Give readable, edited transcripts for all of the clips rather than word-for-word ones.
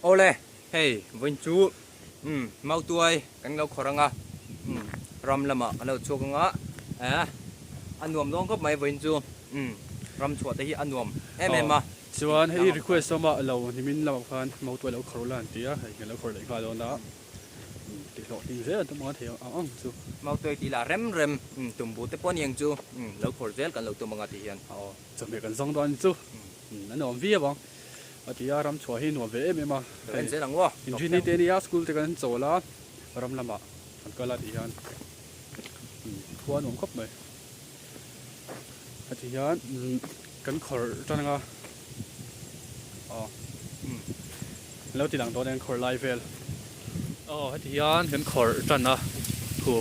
โอเล่เฮ้ยวันจูเมาตัวกันเราขอรังอ่ะรำละมะเราชัวกังอ่ะอันนวมน้องก็ไม่วันจูรำชัวแต่ที่อันนวมเอ็มมาชวนให้ request มาเราที่มินเราพันเมาตัวเราขอรันตีอ่ะให้เราขอเลยก็แล้วนะติดหลอดดีเสียตัวมาเที่ยวอ๋อจูเมาตัวทีละเร็มตุ่มบูเตปอนยังจูเราขอเซลกันเราตัวมังกรที่ยันอ๋อจะมีกันสองตอนจูนั่นหนอมวิ่งบ้างที่ยารำชัวให้หนวมเวเอ็มมาเป็นเสียหลังวะอินทรีย์นี่ยาสกูลที่กันโจละรำละมาอันก็ละที่ยันทัวร์หนุ่มครบไหมที่ยันกันขอจังอ่ะอ๋อแล้วที่หลังตัวนั้นขอไลฟ์เฟลอ๋อที่ยันกันขอจังนะครู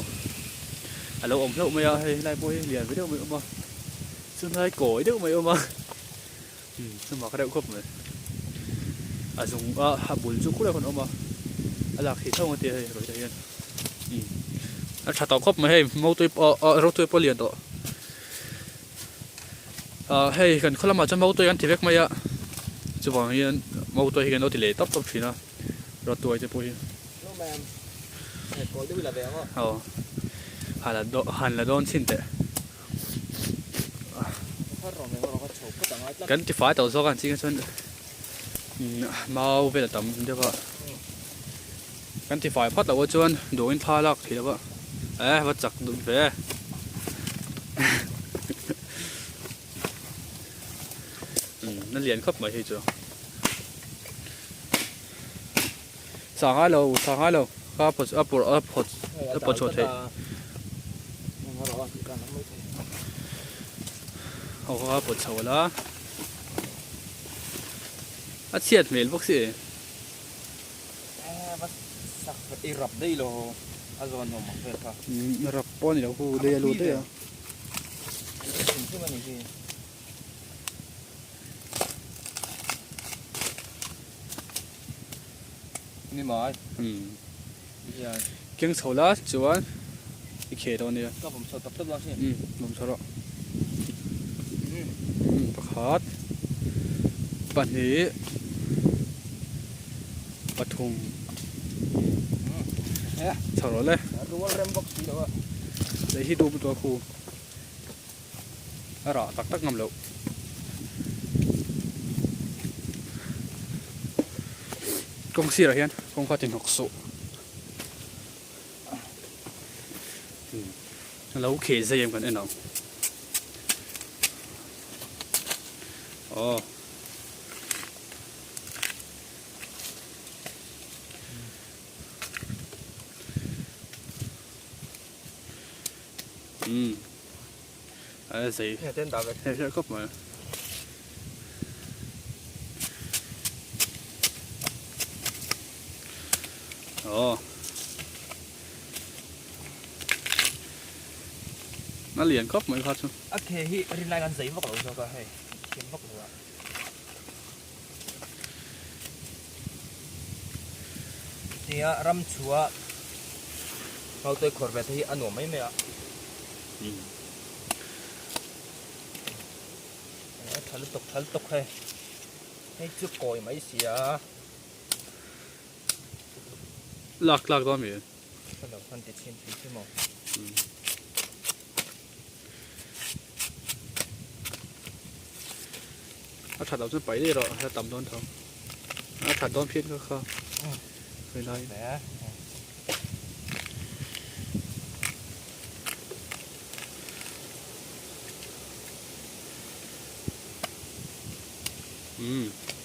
เราอมแล้วไม่ให้ไล่บอยเรียนไปเดี๋ยวไม่อมมาซึ่งไล่โกยเดี๋ยวไม่อมมาซึ่งมาก็ได้ครบเลยสงฮับบุญจุกุเลยคนออกมาอะไรขี้เท่ากันเตี้ยเลยรู้ใจยันถ้าต่อครบมาให้เมาตัวเราตัวเปลี่ยนต่อให้กันคนละมาจะเมาตัวกันที่เล็กมาเยอะจะบอกยันเมาตัวให้กันเราที่เละตับฟีนะเราตัวจะพูดหันละโดนชิ้นเตะกันที่ฝ่ายต่อสู้กันจริงๆส่วนมาเวลาต่ำเดี๋ยวว่ากันที่ฝ่ายพัดเราว่าจวนโดนพาลักทีแล้วว่าว่าจักดุนเฟ่นั่นเรียนครับมาให้จ้ะสั่งให้เราข้าพดพดโชดให้เอาข้าพดโชว์ละเชียดเมลพวกสิสักอีรับได้โลอาจารย์นมเพื่อค่ะรับป้อนแล้วกูเรียนรู้ได้อะที่มันนี่นี่หมายเก่งโซล่าจวนอีกเขตตอนนี้ก็ผมสอบตับแล้วใช่ผมชอบประคัดปันนี้ปทุมฉลองเลยเลยที่ดูตัวครูอะไรตักงำแล้วกงสีอะไรเงี้ยกงข้าจินหกสุแล้วเขยเสียมกันเอ็นเอาอ๋ออะไรสิเนี่ยเต้นตามเลยเฮ้ยครบมาอ๋อนั่นเหรียญครบไหมครับโอเคที่รินรายการสีพวกเราชอบก็ให้เขียนพวกเราเนี่ยรำชัวเอาตัวขวดแบบที่อันหนุ่มไม่เนี่ยทะลุตกให้จุกโกยไม่เสียหลักตัวมีขนมพันติดชิ้นปีชั่วโมงถัดเราจะไปได้หรอถ้าต่ำโดนทองถัดโดนเพี้ยนก็เข้าเคยไล่แหม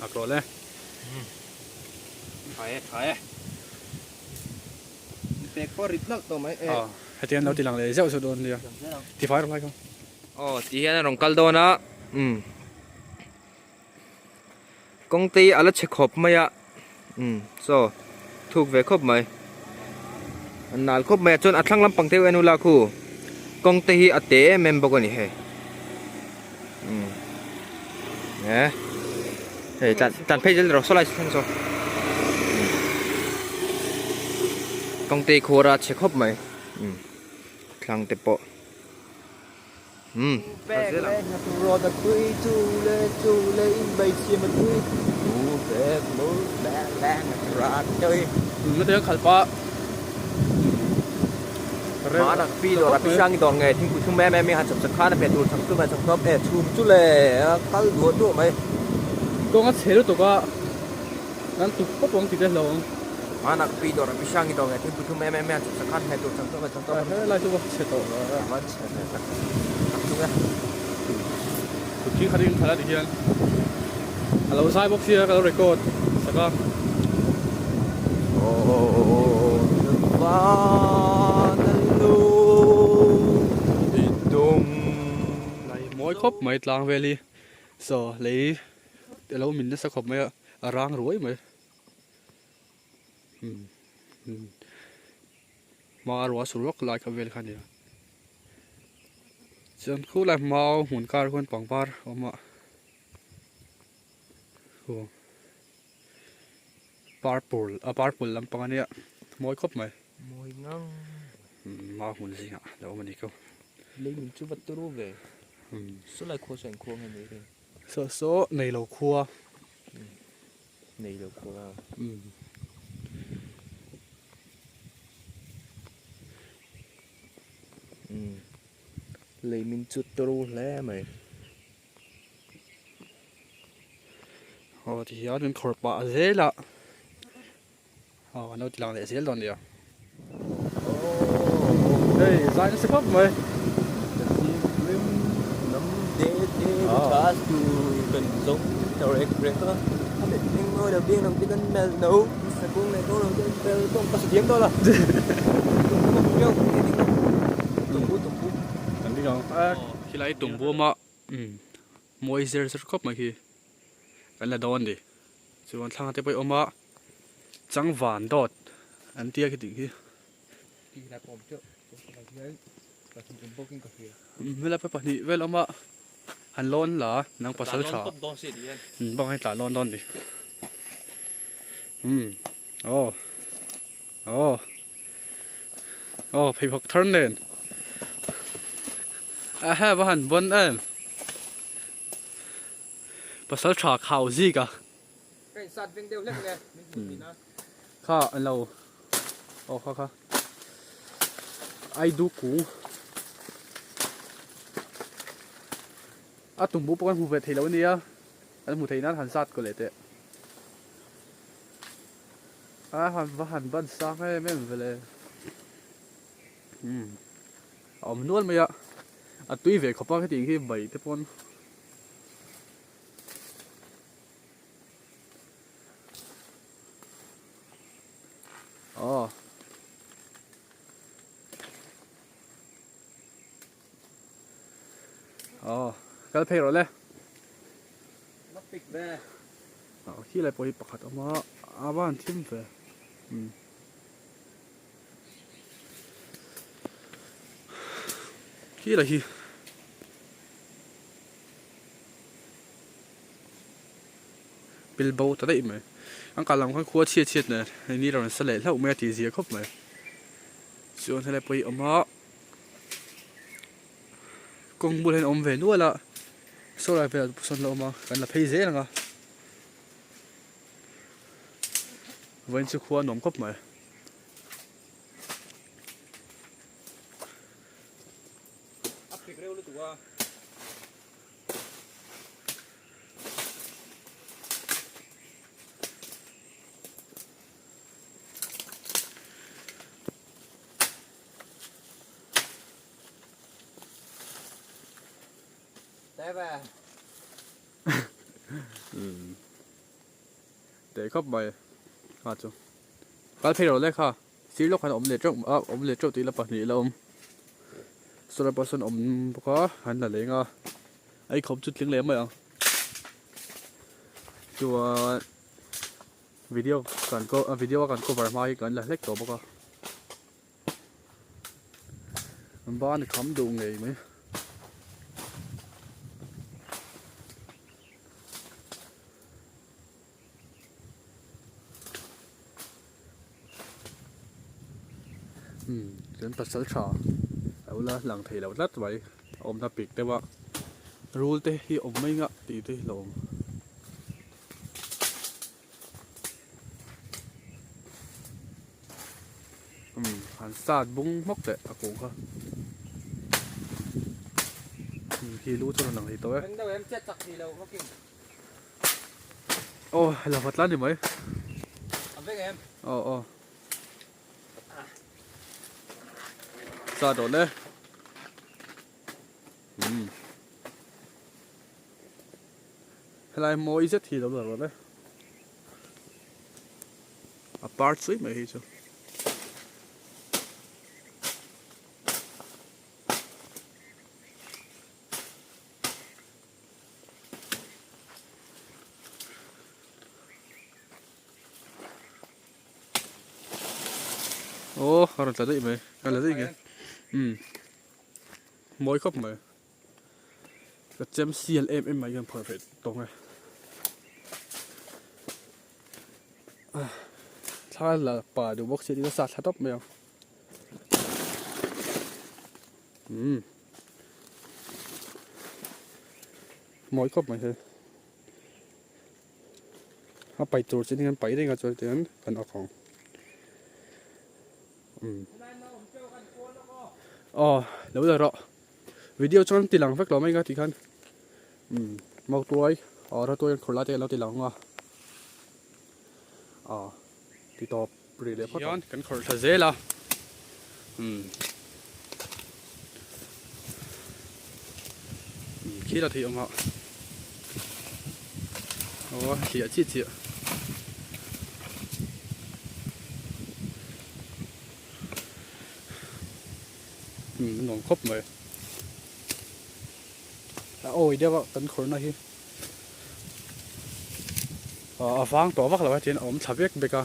อักรอเลยถอยเป็กก็ริบลักตัวไหมให้เตียนเราตีหลังเลยเจ้าสุดโดนเดียวที่ฟ้าอะไรก็อ๋อที่เห็นรองกัลโดนะกงตีอะไรเช็คขบไหมอ่ะso ถูกเวคบไหมอันนั้นคบไหมจนอัดทั้งลำปังเทวนุลาคูกงตีอัดเตะเมมบอกว่านี่เฮ้เนี่ยเฮ้ยจันเพจเราสไลด์ทั้งสองกงตีโคราชเช็คคบไหมคลังเตปะแบกเลยนะรอตะคุยจูเลยใบเชียมันคุยแบก làng ra chơi nó tiếng khẩn pa mà là phi rồi là phi sang cái đòn nghề thì chúng em hạt sập sập khá là phải đuổi thằng tôi mà thằng top chùm chút lệ các đuổi đuổi mày tôi ngắt xé tụi có ngắn tụi có bóng thì đến lâu mà là phi rồi là phi sang cái đòn nghề thì chúng em hạt sập sập khá phải đuổi thằng tôi mà thằng top thế là tụi có xé tổ mà chết này thằng chúng em tụi kia khai đi khai là đi hiền lâu sai bốc xia cái record sao có mỗi khóc mấy làng về đi so lấy để lâu mình nó sẽ khóc mấy rang rối mấy mà rùa sủi róc lại cái về khăn đi chân khu lại mau muốn car con bằng bar ông ạ purple lắm bằng này mỗi khóc mấy môi ngang mà muốn gì hả đâu mà đi câu lấy mình chú vật tôi về số lại khô sành khô hay mấy đây số này lẩu khua này được khô lấy mình chút tôi lẽ mày thì giờ nên khởi bạ dễ lạ nó làm để dễ luôn đi à đây ra nó sẽ khóc mày cá tu cần giống tàu rec rec đó không biết nhưng ngôi đầu tiên làm cái con mèo nấu sẽ cũng này tôi đầu tiên mèo không có sự tiếng đó là tùng bú anh đi không khi lấy tùng búa mà mỗi giờ sẽ khóc mà khi cái là đòn đi chứ còn thằng tiếp bây mà trắng vàng đọt anh tia cái gì kia với lại phải đi với mà hành lon là năng pasal cha bằng hay trả lon đòn đi phải học turn lên ha và hành bún em pasal cha khảo gì cả cái sạt viên đều lắc nè khá anh lâu khá ai du cũ tụm bố con hù về thầy lâu đi á anh hù thầy nó hẳn sát của lệ tệ hẳn bận sáng hay mấy về lệ mình nuốt mày ạ tuy về khó bao cái tiếng khi bảy thế con cái phê rồi đấy nó bịch về khi lại bồi bạc hạt mà bạn thêm về khi là khi Bilbao tới đây mà anh cả làm con khua chiết này này rồi sẽ lấy lâu mấy tí gì khóc mà chuyện thế này bồi mà công bố lên ông về nuôi là sau này về sân lâu mà cần là phê dễ là vẫn chưa khua nóng khóc mà để khóc mày chú cái phê rồi đấy kha xí lúc hắn ôm lệ trâu tí là bật nhị là sau đó bớt xuân ôm có hắn là lấy ngà ấy không chút tiếng lém mày à chùa video còn cover mai còn là hết tổ bốc ba này khám đủ nghề mấy đến pasal cha đâu là lằng thầy đâu rất vậy ôm ta bịt đấy vợ rule thế hi ôm mấy ngã tí thế lồng หันซาดบุ้งมกแต่อากูก็พี่รู้ตัวหนังที่ตัว Anh đâu em chết chặt gì đâu có kìm. โอ้เราพัดล้านดีไหม Ở với em. อ๋อซาดโดดเลยอะไรโมอีเซทีเราโดดเลยอ่ะปาร์ตซิไม่ใช่ โอ้เขาจะได้ไหมอะไรได้ไงมวยครบไหมก็เจม CLM มายัง perfect ตรงไงถ้าละป่าดูบ็อกซ์ดีก็สัตว์ทับไหมอ่ะมวยครบไหมเธอถ้าไปตัวจริงๆไปได้ก็ตัวจริงๆกันออกของอ๋อแล้วเดี๋ยวเราวิดีโอจอนตีหลังฟักเราไม่ก็ตีกันมองตัวไอ้อ๋อเราตัวคนละเจเราตีหลังว่ะอ๋อตีต่อปรีเลยพอย้อนกันขอทะเซละขี้ละทีออกมาโอ้เสียชีดเสียหนองครบเลยแล้วโอ้ยเดี๋ยวว่ากันคนนะฮีฟังตัววักแล้วเจนอมทับเยกเบกา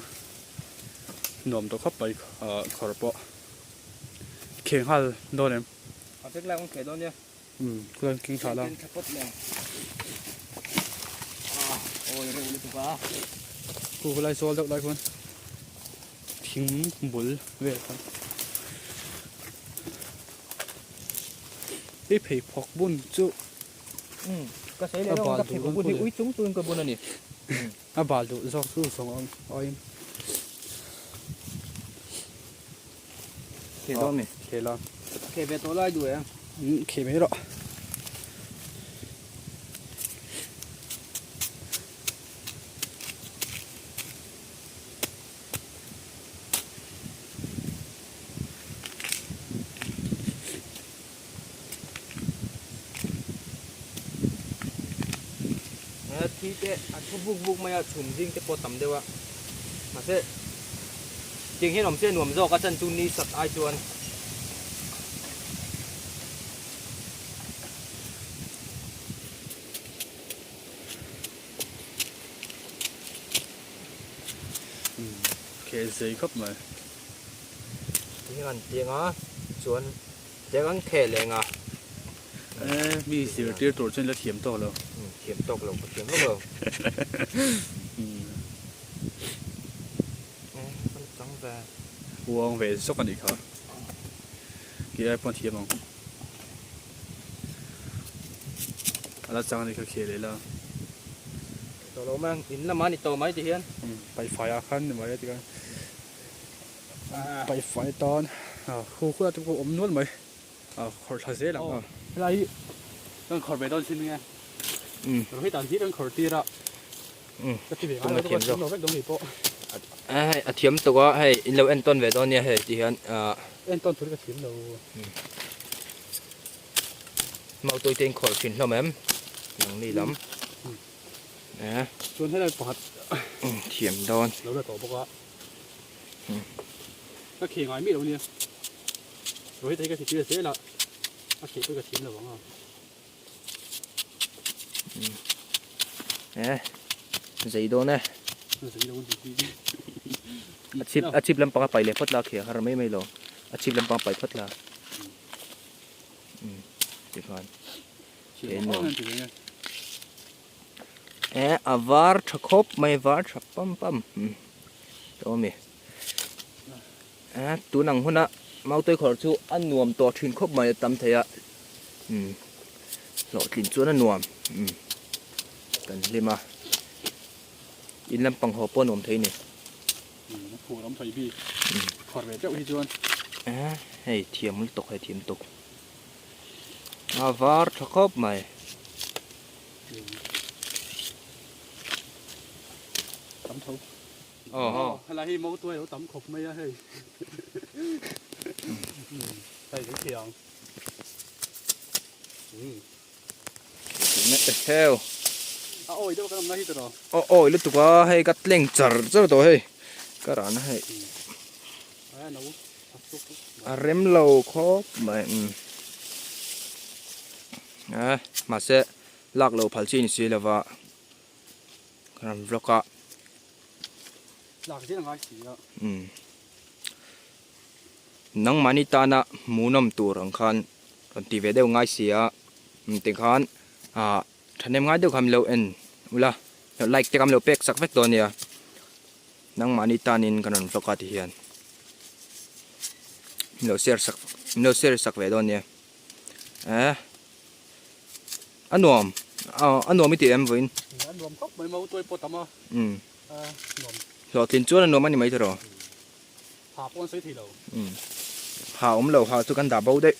หนุ่มตัวครบไปขอรับปะเข่งฮัลโดนเอ็ม Ở với lại con kể đó nha. เรื่องกินขาแล้ว Trên tháp bút nè. Ôi rồi đi tụi ba. กูไล่โซลได้คนทิ้งบุลเวทครับไอ้เพย์พอกบุญจุ Có thấy đấy không? Các thầy của buôn thì úi chúng tôi có buôn là nè. บาลดูซอกสู้สองอ้อย Kể đó nè. เคแล้ว Kể về tối lai đuổi em. เคไม่หรอกที่เจ๊ทุบบุกมาชุ่มจริงจะปวดต่ำเดียวอะมาเซ่จริงให้หนุ่มเส้นหนุ่มโจก็จันจุนนี่สัตว์ไอจวนเคซี่ครับมา ที่กันเจียงอ่ะชวนเจียงกันแค่แรงอ่ะ มีเสียเตี้ยตัวจนแล้วเทียมต่อแล้ว เข็มตกลงเข็มก็เบิ่งมันจังแบบ วงเวสกันอีกครับกี่ไอ้ปอนเทียมมั้งแล้วจังนี่ก็เคเลยแล้ว ตัวเราแม่งอินละมันอีตัวไหมที่เฮียน ไปไฟอาคันมาได้ที่กันไปไฟตอนคู่คู่ตัวอมนวลไหมขอทะเซหลังอะไรต้องขอไปตอนชิ้นไงเราให้ตอนที่ต้องขอตีละก็ที่เดียวเราต้องเราไม่ต้องมีโป๊ะให้เทียมตัวให้อินเราเอ็นต้นเวตอนนี้ให้ที่เฮียนเอ็นต้นทุนก็เทียมเรามาตัวเต็งขอกินแล้วแม่อย่างนี้ล้ำนะชวนให้เราปอดเทียมโดนเราได้ต่อปกติก็เข่งไอ้มีดเราเนี่ยเราให้ใจก็สิเชื่อเสียละก็เข่งก็เทียมเราบ้างใจโดนนะอาชีพลำปางไปเลยพัดลาเขียฮาร์ไม่ลงอาชีพลำปางไปพัดลาจีฟันเห็นอาวาร์ทคบไม่วาร์ทปั๊มตัวมีตัวหนังหุ่นน่ะมาตัวขอชูอันนวมตัวทิ้งคบไม่ตั้มเทียหล่อทิ้งตัวนั่นนวมกันเลยมาอินลำปังหัวป้อนนวมเทียนี่ผูกล้ำไฟพี่ขอดเวทเจ้าพี่จวน ให้เทียมมันตกให้เทียมตกวาร์ทครบไหม tấm thục อ๋อ hay là hi mẫu tôi nó tấm khục mấy á hay đây cái thiền เม็ดเฮล à ôi đâu có làm này rồi โอ้ยแล้วตัวให้กัดเล่งจัดจัดตัวให้ก็ร้านให้ à nó thật xúc เร็มเราครบไหมมาเสะลากเราพัลชีนี่สิแล้วว่าการบล็อก lạc chứ là ngay chỉ đó นังมานิตานะมูนำตัวรังคันกันตีเวเดียวง่ายเสียติงคันท่านเอ็มง่ายเดียวคำเลวเอ็นเวลาไลค์จะคำเลวเป็กสักเวกตัวเนี่ยนังมานิตานินกันนั่นฟลอกาติเฮียนเลวเสียสักเวตัวเนี่ยอันนวมไม่ตีเอ็มวิน anh nồm khóc mấy mẫu tôi bột tấm à nồm หลอดตินจวนอันนวมมันนี่ไม่ถูก hạ con sấy thì đầu หาเราหาทุกันดับเบิลได้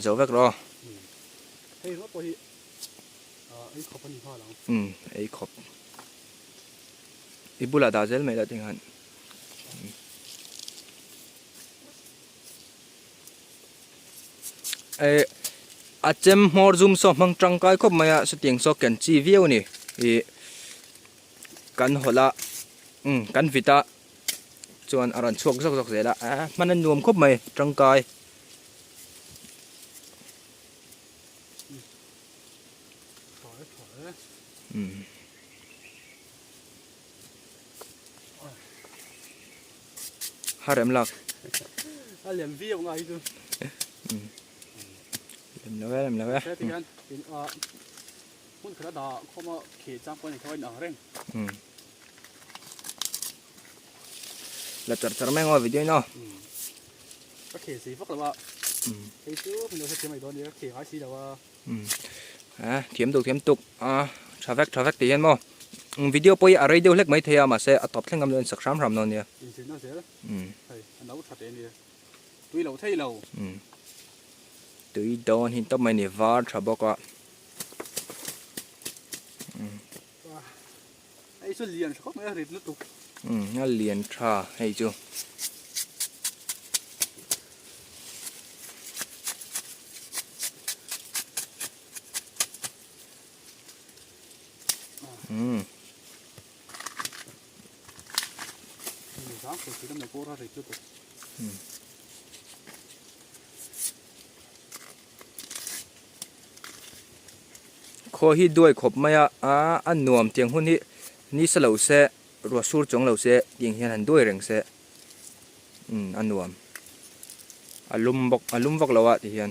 จะเวกรอ hey nó tôi ấy khóc bên hoa lắm ไอ้ขบอีบุลาดาเซลไม่ได้ทิ้งหันอาจจะมอร์ซุมสมังจังกายก็ไม่สติงสกันจีวิวนี่กันหัวละกันวิตาส่วนอรันช่วงสักเสร็จละมันนั่นรวมครบไหมจังกาย khỏi khỏi ฮาเร็มลัก liền vi ông ấy chứ เร็มแล้ว thế thì anh thì muốn cái đó không mà khỉ trang quân thì thôi nở đấy แล้วจัดแม่งว่าวิดีโอเนาะ ก็khỉ xí phức là vợ khỉ chứ mình đâu thấy mấy đôiนี้khỉ hái xí là vợ เทียมตุกทราเวกตีเห็นมั้งวิดีโอไปอะไรเดียวเล็กไม่เทียมาเสียตอบเล่นกำลังสักสามรำนนเนี่ย in xin nó sẽ đấy anh đâu thật đấy đi tuy lâu thấy lâu ตุยโดนหินต้นไม้เนี่ยวาร์ทบอกว่า ấy số liền có mấy rít nó tục งั้นเรียนทราให้จูmình sáng thì chỉ tầm này cô ra rít nó tục โคฮิด้วยขบไม่อันนวมเตียงหุ่นนี่สลาวเสรัวสูรจงเหลาเสยังเห็นหันด้วยเร่งเสอันนวมอารมณ์บอกเราอะที่เห็น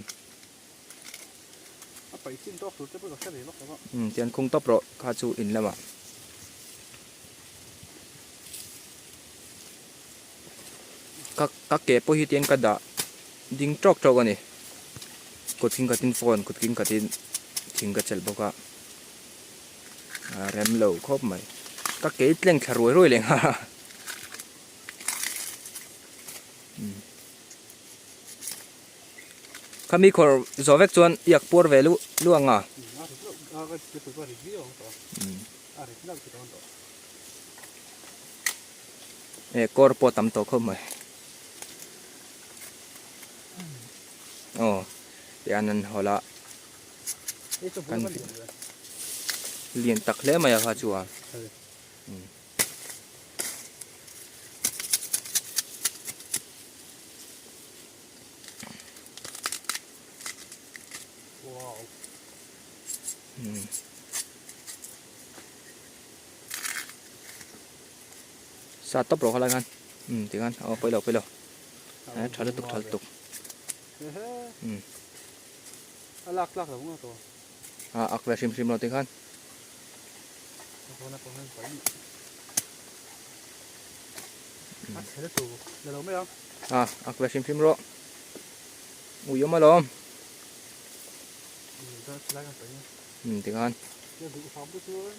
phải xin to số tới bây giờ sẽ để lóc đó เตียนคงตบรอคาจูอินแล้วมั้กักเก็บพวกที่เตียนกระดาดิ้งจอกกันนี่กดทิ้งกับทิ้งโฟนกดทิ้งกับทิ้งกับเจลบอกว่าเร็มเหลาครบไหมกักเก็บเล่งขรวยเลยฮะข้ามีคนจอเวกชวนอยากปวดเวลุล่วงกอร์ปวดตั้มโตครบไหมอ๋อเดี๋ยวนั้นหัวละกันเรียนตักเล่มาอยากจัวซาตบรออะไรกันที่กันเอาไปเลยทะเลตุกlạc lạc là cũng là to อักเวชิมเราที่กัน con này phải thế là tù là đâu mấy không อักเวชิมเราอุ้ยมาล้อม ta lạiกันไป ที่กัน เนี่ยดูซ้อมไปช่วย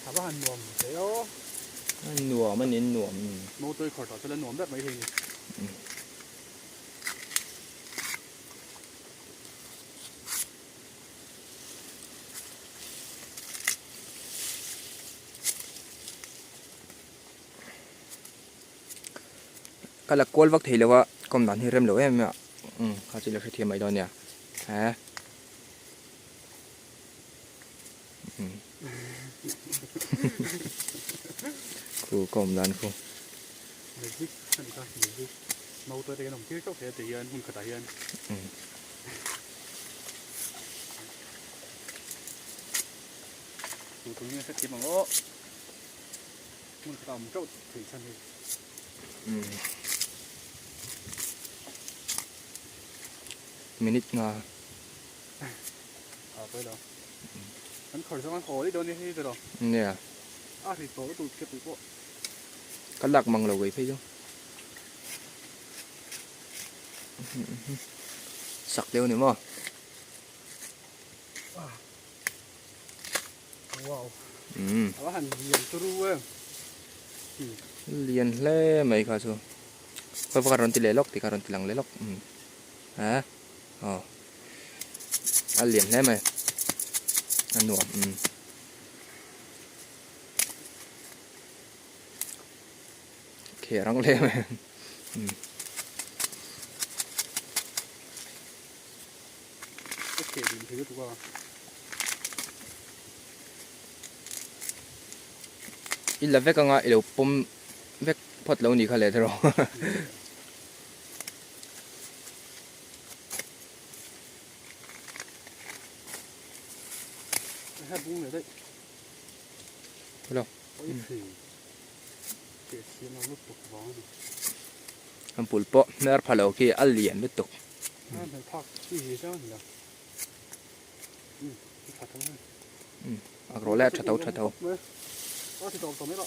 ถามว่าหันหนวมเดี๋ยว หนัวมันเน้นหนัว โมตัวขอต่อจะเล่นหนวมแบบไหนทีนี้ ก็ละกวลวักทีเลยว่ากำนันที่เริ่มเลยเนี่ยเขาจะเลือกเทียมไอ้ดอนเนี่ยฮะครูกำนันครู เดี๋ยวสิท่านก็เดี๋ยวสิโมตัวเด็กหนุ่มที่เขาเสียตีเย็นหุ่นขดาเย็นดูตรงนี้สักทีมั้งโอ้มันต่ำเจ้าถึงชั้นนี้ มินิทงา เอาไปแล้วมันขอสักวันขอที่โดนนี่ให้ตัวเรา เนี่ย ที่โตแล้วตูดแค่ตูดก็ ก็หลักมังเราไว้พี่จ้ะสักเดียวนี่มั้ง ว้าว Ừ. Ở hành diện tôi ru Liền le mấy cái số. Phải vào karon tile lok thì karon tilang le lok. Hả? Liền le mày. Ăn nuột. Kẻ rong le mày. cái kệ điểm thứ tôi qua Ít là vết cái ngã yêu bom vết phật lâu ní khai lệ thôi. hai bung này đấy Hello. Ôi thì kệ xí nó lúc tục vó này Anh pulpo mer phalo kia al liền biết tục. hai thằng thọc cái gì sao nhỉ cái thật không Rồi lẽ chặt tàu. thì tàu tàu mấy đó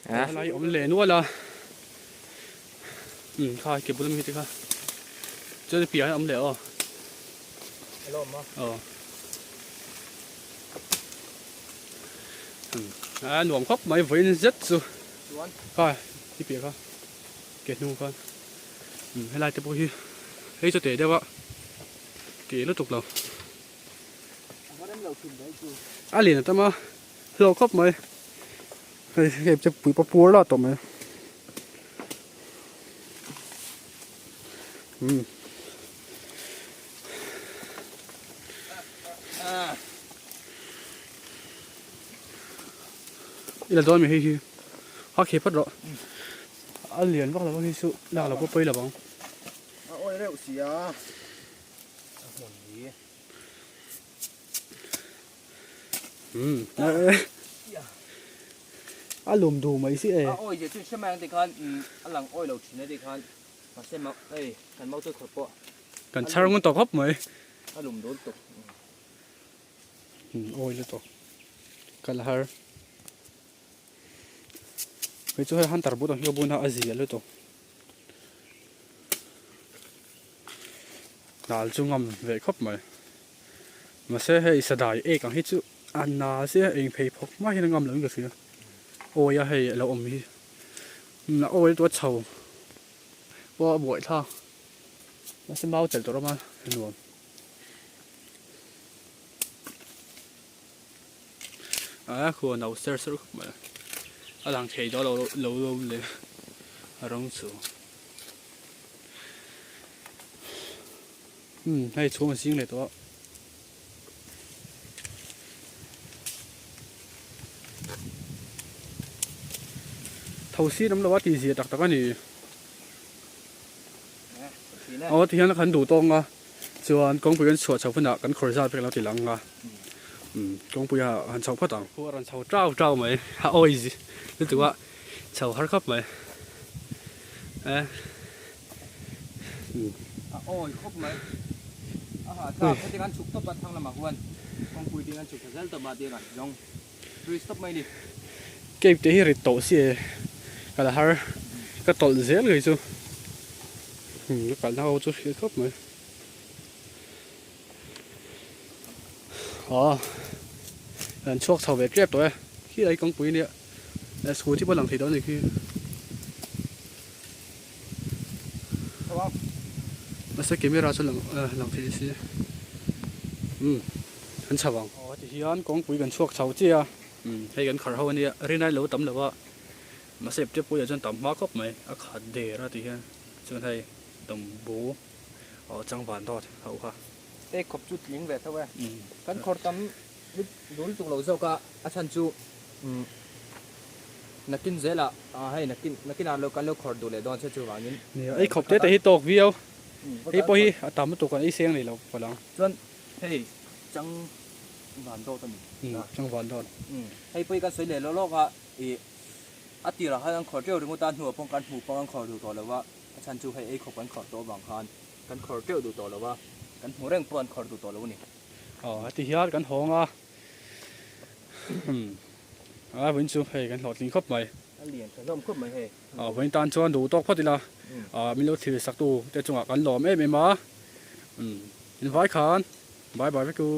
Hả? lại ống lẻ nữa là khai kịp bớt đi khai cho nó bịa ống lẻ Hello mà. Nuông khóc mấy với rất rồi coi đi bịa coi kẹt nu con hay lại tiếp bôi hay cho để đâu ạ kỹ nó tục lâu liền tao mà lâu khóc mấy kẹp cho bụi bùa lo tụi mày là đôi mày hay hoa kẹp phát rồi ăn liền bắt là bao nhiêu số là có bơi là bóng Ôi rượu xì à. lùm đủ mấy xí ấy Ôi giờ tôi xem mang thì con ăn lằng ôi lẩu chín đấy con mà xem máu đây cần máu tôi khổ bộ cần sao con tàu hấp mấy ăn lùm đốn tục ôi là tàu cần là hơi mấy chỗ hắn tạt bút đồng hiệu bún ha gì là tàu đào chung ngầm về khóc mà sẽ hay sẽ đại ấy càng hết chú anh na sẽ anh phải phok mà hiện ngầm lớn cái gì ôi hay là ôm hi là ôiตัวเฉาว่าบวยท่ามันจะเมาจัดตัวมาหนวมควรเอาเสื้อสุดมาหลังเทจเราเลยร้องสูให้ช่วงสิ่งเลยตัวทาวซีน้ำละว่าตีเสียจากตะกันนี่ที่นั่นขันดูตรงอ่ะส่วนกองปุยกันสวดชาวพนักกันคอร์ซาเป็นเราตีหลังอ่ะกองปุยหันชาวพัดต่างพวกรันชาวเจ้าไหมฮะโอ้ยสิรู้สึกว่าชาวฮาร์ดครับไหมโอ้ยครบไหมถ้าที่การฉุกตบทางละหมากวันกองปุยที่การฉุกกระเซ็นตบาดีกันลองดูสต็อปไหมดิเก็บที่ริโตเสียก็ละฮาร์ก็ตอลเสียเลยจูก็การเอาจุดครับไหม อ๋อช่วงเสาเวกเรียบตัวที่ไรกองปุ๋ยเนี่ยแต่สูที่บนหลังสีดอนนี่คือ มาสักกี่เมื่อเราจะหลังสีสิอันฉบังอ๋อที่ฮีอันกองปุ๋ยกันช่วงเสาเจียให้กันขอเขาวันนี้เรียนได้เหลวต่ำเลยว่ามาเสพเจ็บปุ๋ยจนต่ำมากก็ไหมขาดเดระที่เฮียจนให้ต่ำบูอ๋อจังหวัดทอดเขาค่ะ เอ้ขบจุดยิงแบบเท่าไหร่กันขอตำดูจุกเราเจ้าก็อาชันจูนักกินเสร็จละให้นักกินอะไรกันแล้วขอดูเลยดอนเชื่อจูว่างี้เนี่ยไอ้ขบเจ๊แต่ที่ตกวิวไอ้พอฮีตามมาตกกันไอ้เสียงนี่เราพลังจนเฮ้จังหวานโตตัวนี้จังหวัดทอดให้ไปกันเสร็จแล้วเราก็อัติระให้กันขอเที่ยวถึงตาหัวป้องกันหูป้องกันขอดูต่อเลยว่าอาชันจูให้ไอ้ขบกันขอตัวบางคันกันขอเที่ยวดูต่อเลยว่ากันหัวเร่งปอนขอดูต่อแล้วนี่อ๋อที่ฮีอันกันหงวันจูให้กันหลอดลิงครบไหมเหรียญขนมครบไหมเฮ้วันตานชวนดูตกพอดีละมีรถถือสักตัวแต่จังหวะกันหลอมไม่มาอินไว้ขานบายบายไปกู